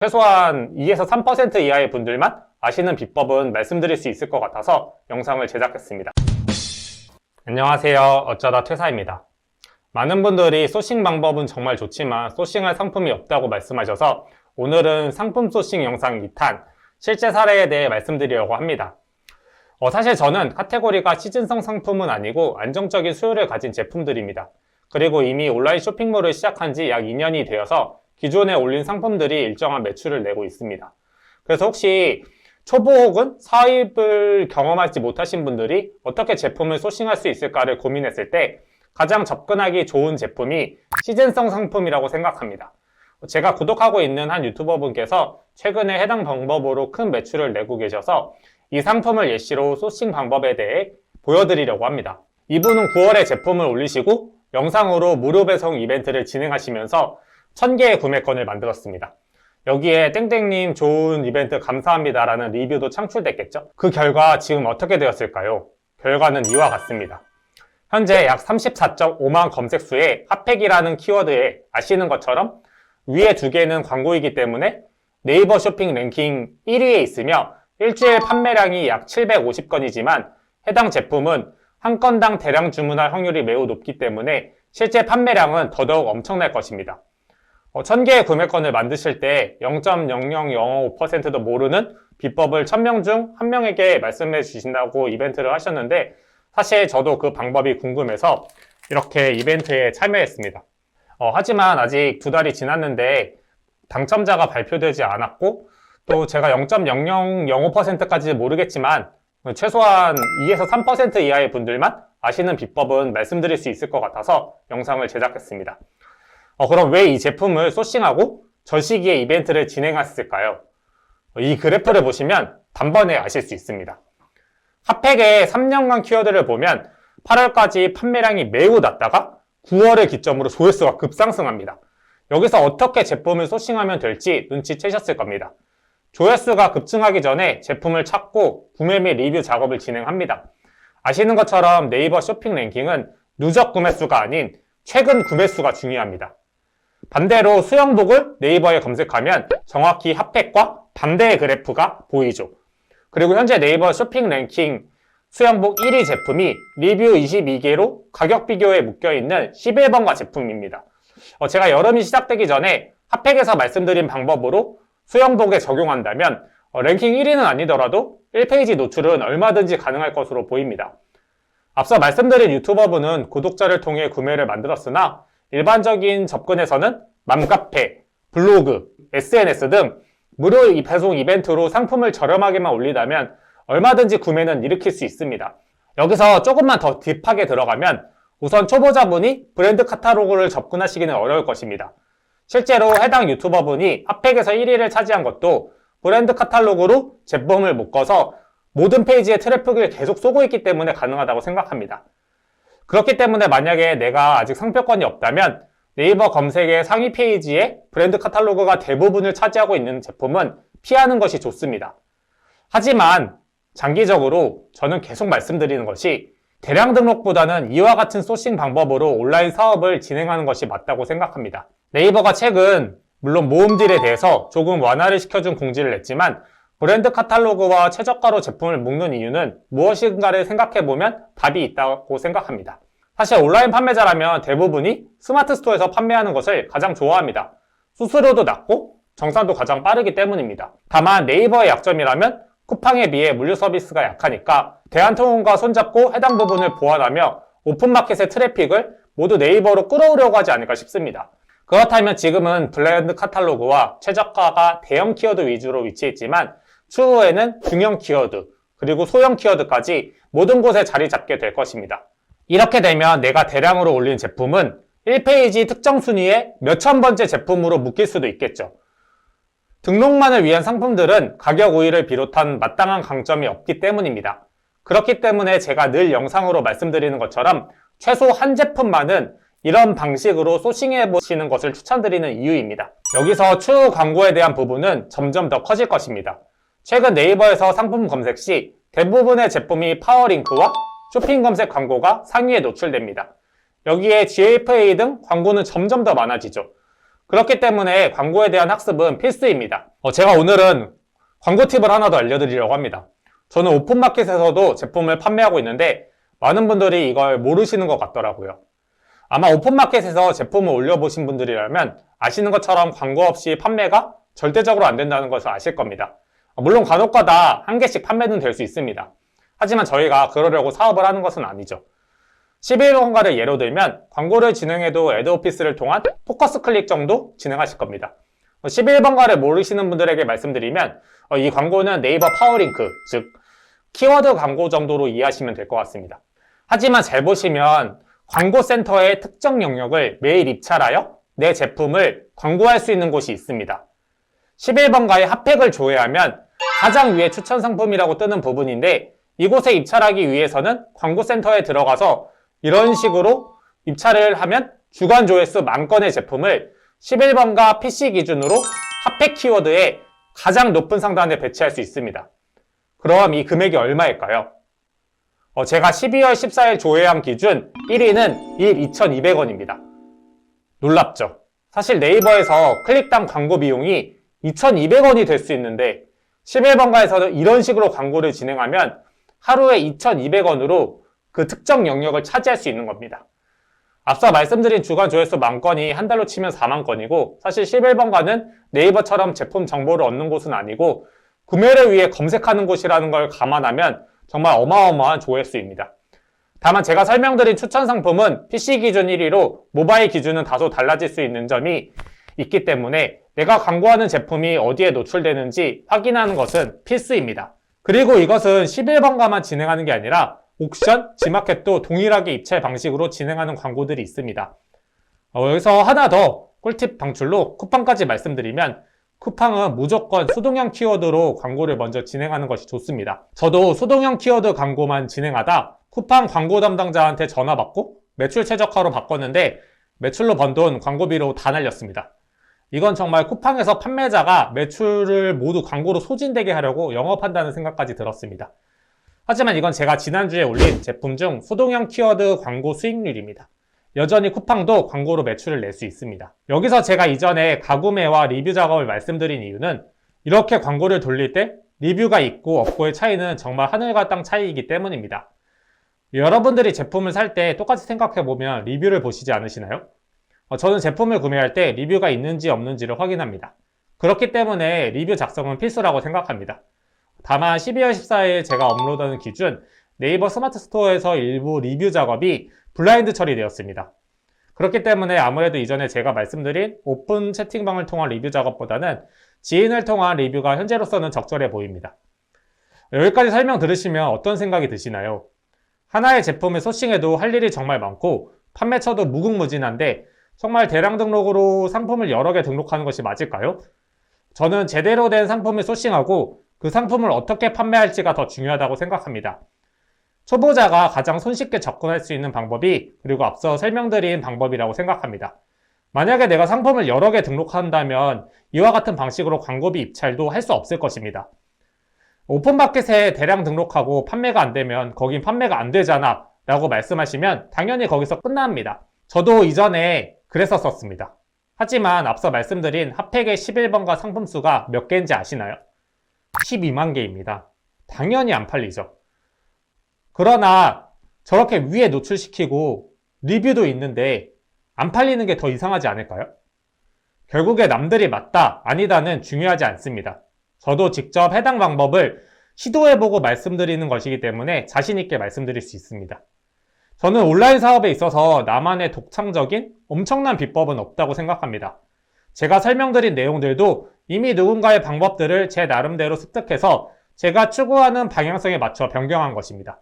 최소한 2에서 3% 이하의 분들만 아시는 비법은 말씀드릴 수 있을 것 같아서 영상을 제작했습니다. 안녕하세요. 어쩌다 퇴사입니다. 많은 분들이 소싱 방법은 정말 좋지만 소싱할 상품이 없다고 말씀하셔서 오늘은 상품 소싱 영상 2탄 실제 사례에 대해 말씀드리려고 합니다. 사실 저는 카테고리가 시즌성 상품은 아니고 안정적인 수요를 가진 제품들입니다. 그리고 이미 온라인 쇼핑몰을 시작한 지 약 2년이 되어서 기존에 올린 상품들이 일정한 매출을 내고 있습니다. 그래서 혹시 초보 혹은 사입을 경험하지 못하신 분들이 어떻게 제품을 소싱할 수 있을까를 고민했을 때 가장 접근하기 좋은 제품이 시즌성 상품이라고 생각합니다. 제가 구독하고 있는 한 유튜버 분께서 최근에 해당 방법으로 큰 매출을 내고 계셔서 이 상품을 예시로 소싱 방법에 대해 보여드리려고 합니다. 이분은 9월에 제품을 올리시고 영상으로 무료 배송 이벤트를 진행하시면서 1000개의 구매권을 만들었습니다. 여기에 땡땡님 좋은 이벤트 감사합니다 라는 리뷰도 창출됐겠죠? 그 결과 지금 어떻게 되었을까요? 결과는 이와 같습니다. 현재 약 34.5만 검색수에 핫팩이라는 키워드에 아시는 것처럼 위에 두 개는 광고이기 때문에 네이버 쇼핑 랭킹 1위에 있으며 일주일 판매량이 약 750건이지만 해당 제품은 한 건당 대량 주문할 확률이 매우 높기 때문에 실제 판매량은 더더욱 엄청날 것입니다. 1000개의 구매권을 만드실 때 0.00005%도 모르는 비법을 1000명 중 1명에게 말씀해 주신다고 이벤트를 하셨는데 사실 저도 그 방법이 궁금해서 이렇게 이벤트에 참여했습니다. 하지만 아직 2달이 지났는데 당첨자가 발표되지 않았고 또 제가 0.0005%까지 모르겠지만 최소한 2에서 3% 이하의 분들만 아시는 비법은 말씀드릴 수 있을 것 같아서 영상을 제작했습니다. 그럼 왜 이 제품을 소싱하고 저 시기에 이벤트를 진행했을까요? 이 그래프를 보시면 단번에 아실 수 있습니다. 핫팩의 3년간 키워드를 보면 8월까지 판매량이 매우 낮다가 9월을 기점으로 조회수가 급상승합니다. 여기서 어떻게 제품을 소싱하면 될지 눈치채셨을 겁니다. 조회수가 급증하기 전에 제품을 찾고 구매 및 리뷰 작업을 진행합니다. 아시는 것처럼 네이버 쇼핑 랭킹은 누적 구매수가 아닌 최근 구매수가 중요합니다. 반대로 수영복을 네이버에 검색하면 정확히 핫팩과 반대의 그래프가 보이죠. 그리고 현재 네이버 쇼핑 랭킹 수영복 1위 제품이 리뷰 22개로 가격 비교에 묶여있는 11번가 제품입니다. 제가 여름이 시작되기 전에 핫팩에서 말씀드린 방법으로 수영복에 적용한다면 랭킹 1위는 아니더라도 1페이지 노출은 얼마든지 가능할 것으로 보입니다. 앞서 말씀드린 유튜버분은 구독자를 통해 구매를 만들었으나 일반적인 접근에서는 맘카페, 블로그, SNS 등 무료 배송 이벤트로 상품을 저렴하게만 올리다면 얼마든지 구매는 일으킬 수 있습니다. 여기서 조금만 더 딥하게 들어가면 우선 초보자분이 브랜드 카탈로그를 접근하시기는 어려울 것입니다. 실제로 해당 유튜버분이 핫팩에서 1위를 차지한 것도 브랜드 카탈로그로 제품을 묶어서 모든 페이지에 트래픽을 계속 쏘고 있기 때문에 가능하다고 생각합니다. 그렇기 때문에 만약에 내가 아직 상표권이 없다면 네이버 검색의 상위 페이지에 브랜드 카탈로그가 대부분을 차지하고 있는 제품은 피하는 것이 좋습니다. 하지만 장기적으로 저는 계속 말씀드리는 것이 대량 등록보다는 이와 같은 소싱 방법으로 온라인 사업을 진행하는 것이 맞다고 생각합니다. 네이버가 최근 물론 모음딜에 대해서 조금 완화를 시켜준 공지를 냈지만 브랜드 카탈로그와 최저가로 제품을 묶는 이유는 무엇인가를 생각해보면 답이 있다고 생각합니다. 사실 온라인 판매자라면 대부분이 스마트 스토어에서 판매하는 것을 가장 좋아합니다. 수수료도 낮고 정산도 가장 빠르기 때문입니다. 다만 네이버의 약점이라면 쿠팡에 비해 물류 서비스가 약하니까 대한통운과 손잡고 해당 부분을 보완하며 오픈마켓의 트래픽을 모두 네이버로 끌어오려고 하지 않을까 싶습니다. 그렇다면 지금은 브랜드 카탈로그와 최저가가 대형 키워드 위주로 위치했지만 추후에는 중형 키워드 그리고 소형 키워드까지 모든 곳에 자리 잡게 될 것입니다. 이렇게 되면 내가 대량으로 올린 제품은 1페이지 특정 순위에 몇천 번째 제품으로 묶일 수도 있겠죠. 등록만을 위한 상품들은 가격 우위를 비롯한 마땅한 강점이 없기 때문입니다. 그렇기 때문에 제가 늘 영상으로 말씀드리는 것처럼 최소 한 제품만은 이런 방식으로 소싱해 보시는 것을 추천드리는 이유입니다. 여기서 추후 광고에 대한 부분은 점점 더 커질 것입니다. 최근 네이버에서 상품 검색 시 대부분의 제품이 파워링크와 쇼핑 검색 광고가 상위에 노출됩니다. 여기에 GFA 등 광고는 점점 더 많아지죠. 그렇기 때문에 광고에 대한 학습은 필수입니다. 제가 오늘은 광고 팁을 하나 더 알려드리려고 합니다. 저는 오픈마켓에서도 제품을 판매하고 있는데 많은 분들이 이걸 모르시는 것 같더라고요. 아마 오픈마켓에서 제품을 올려보신 분들이라면 아시는 것처럼 광고 없이 판매가 절대적으로 안 된다는 것을 아실 겁니다. 물론 간혹가다 한 개씩 판매는 될 수 있습니다. 하지만 저희가 그러려고 사업을 하는 것은 아니죠. 11번가를 예로 들면 광고를 진행해도 애드오피스를 통한 포커스 클릭 정도 진행하실 겁니다. 11번가를 모르시는 분들에게 말씀드리면 이 광고는 네이버 파워링크, 즉 키워드 광고 정도로 이해하시면 될 것 같습니다. 하지만 잘 보시면 광고센터의 특정 영역을 매일 입찰하여 내 제품을 광고할 수 있는 곳이 있습니다. 11번가의 핫팩을 조회하면 가장 위에 추천 상품이라고 뜨는 부분인데 이곳에 입찰하기 위해서는 광고센터에 들어가서 이런 식으로 입찰을 하면 주간 조회수 10,000건의 제품을 11번가 PC 기준으로 핫팩 키워드에 가장 높은 상단에 배치할 수 있습니다. 그럼 이 금액이 얼마일까요? 제가 12월 14일 조회한 기준 1위는 2,200원입니다. 놀랍죠? 사실 네이버에서 클릭당 광고 비용이 2,200원이 될 수 있는데 11번가에서는 이런 식으로 광고를 진행하면 하루에 2,200원으로 그 특정 영역을 차지할 수 있는 겁니다. 앞서 말씀드린 주간 조회수 10,000건이 한 달로 치면 40,000건이고 사실 11번가는 네이버처럼 제품 정보를 얻는 곳은 아니고 구매를 위해 검색하는 곳이라는 걸 감안하면 정말 어마어마한 조회수입니다. 다만 제가 설명드린 추천 상품은 PC 기준 1위로 모바일 기준은 다소 달라질 수 있는 점이 있기 때문에 내가 광고하는 제품이 어디에 노출되는지 확인하는 것은 필수입니다. 그리고 이것은 11번가만 진행하는 게 아니라 옥션, 지마켓도 동일하게 입찰 방식으로 진행하는 광고들이 있습니다. 여기서 하나 더 꿀팁 방출로 쿠팡까지 말씀드리면 쿠팡은 무조건 수동형 키워드로 광고를 먼저 진행하는 것이 좋습니다. 저도 수동형 키워드 광고만 진행하다 쿠팡 광고 담당자한테 전화 받고 매출 최적화로 바꿨는데 매출로 번 돈 광고비로 다 날렸습니다. 이건 정말 쿠팡에서 판매자가 매출을 모두 광고로 소진되게 하려고 영업한다는 생각까지 들었습니다. 하지만 이건 제가 지난주에 올린 제품 중 수동형 키워드 광고 수익률입니다. 여전히 쿠팡도 광고로 매출을 낼 수 있습니다. 여기서 제가 이전에 가구매와 리뷰 작업을 말씀드린 이유는 이렇게 광고를 돌릴 때 리뷰가 있고 없고의 차이는 정말 하늘과 땅 차이이기 때문입니다. 여러분들이 제품을 살 때 똑같이 생각해보면 리뷰를 보시지 않으시나요? 저는 제품을 구매할 때 리뷰가 있는지 없는지를 확인합니다. 그렇기 때문에 리뷰 작성은 필수라고 생각합니다. 다만 12월 14일 제가 업로드하는 기준 네이버 스마트 스토어에서 일부 리뷰 작업이 블라인드 처리되었습니다. 그렇기 때문에 아무래도 이전에 제가 말씀드린 오픈 채팅방을 통한 리뷰 작업보다는 지인을 통한 리뷰가 현재로서는 적절해 보입니다. 여기까지 설명 들으시면 어떤 생각이 드시나요? 하나의 제품을 소싱해도 할 일이 정말 많고 판매처도 무궁무진한데 정말 대량 등록으로 상품을 여러 개 등록하는 것이 맞을까요? 저는 제대로 된 상품을 소싱하고 그 상품을 어떻게 판매할지가 더 중요하다고 생각합니다. 초보자가 가장 손쉽게 접근할 수 있는 방법이 그리고 앞서 설명드린 방법이라고 생각합니다. 만약에 내가 상품을 여러 개 등록한다면 이와 같은 방식으로 광고비 입찰도 할 수 없을 것입니다. 오픈마켓에 대량 등록하고 판매가 안 되면 거긴 판매가 안 되잖아 라고 말씀하시면 당연히 거기서 끝납니다. 저도 이전에 그랬었습니다. 하지만 앞서 말씀드린 핫팩의 11번가 상품수가 몇 개인지 아시나요? 12만 개입니다. 당연히 안 팔리죠. 그러나 저렇게 위에 노출시키고 리뷰도 있는데 안 팔리는 게 더 이상하지 않을까요? 결국에 남들이 맞다, 아니다는 중요하지 않습니다. 저도 직접 해당 방법을 시도해보고 말씀드리는 것이기 때문에 자신있게 말씀드릴 수 있습니다. 저는 온라인 사업에 있어서 나만의 독창적인 엄청난 비법은 없다고 생각합니다. 제가 설명드린 내용들도 이미 누군가의 방법들을 제 나름대로 습득해서 제가 추구하는 방향성에 맞춰 변경한 것입니다.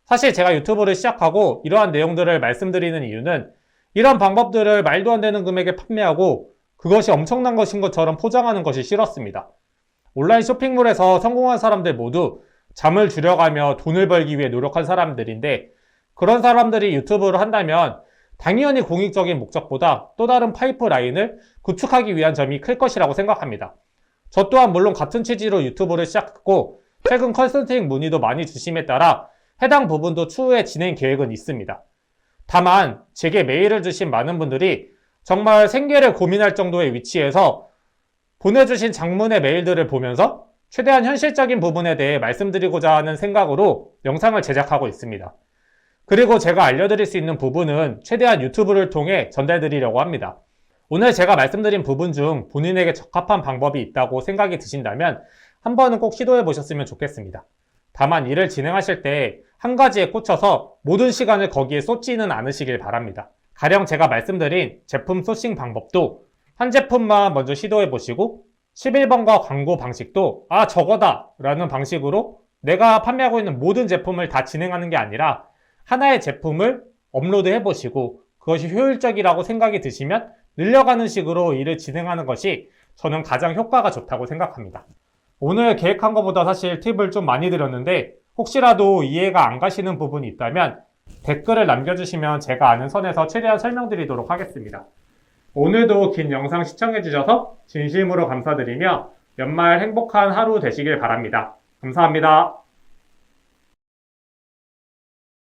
사실 제가 유튜브를 시작하고 이러한 내용들을 말씀드리는 이유는 이런 방법들을 말도 안 되는 금액에 판매하고 그것이 엄청난 것인 것처럼 포장하는 것이 싫었습니다. 온라인 쇼핑몰에서 성공한 사람들 모두 잠을 줄여가며 돈을 벌기 위해 노력한 사람들인데 그런 사람들이 유튜브를 한다면 당연히 공익적인 목적보다 또 다른 파이프라인을 구축하기 위한 점이 클 것이라고 생각합니다. 저 또한 물론 같은 취지로 유튜브를 시작했고 최근 컨설팅 문의도 많이 주심에 따라 해당 부분도 추후에 진행 계획은 있습니다. 다만 제게 메일을 주신 많은 분들이 정말 생계를 고민할 정도의 위치에서 보내주신 장문의 메일들을 보면서 최대한 현실적인 부분에 대해 말씀드리고자 하는 생각으로 영상을 제작하고 있습니다. 그리고 제가 알려드릴 수 있는 부분은 최대한 유튜브를 통해 전달드리려고 합니다. 오늘 제가 말씀드린 부분 중 본인에게 적합한 방법이 있다고 생각이 드신다면 한 번은 꼭 시도해 보셨으면 좋겠습니다. 다만 일을 진행하실 때 한 가지에 꽂혀서 모든 시간을 거기에 쏟지는 않으시길 바랍니다. 가령 제가 말씀드린 제품 소싱 방법도 한 제품만 먼저 시도해 보시고 11번과 광고 방식도 저거다 라는 방식으로 내가 판매하고 있는 모든 제품을 다 진행하는 게 아니라 하나의 제품을 업로드 해보시고 그것이 효율적이라고 생각이 드시면 늘려가는 식으로 일을 진행하는 것이 저는 가장 효과가 좋다고 생각합니다. 오늘 계획한 것보다 사실 팁을 좀 많이 드렸는데 혹시라도 이해가 안 가시는 부분이 있다면 댓글을 남겨주시면 제가 아는 선에서 최대한 설명드리도록 하겠습니다. 오늘도 긴 영상 시청해주셔서 진심으로 감사드리며 연말 행복한 하루 되시길 바랍니다. 감사합니다.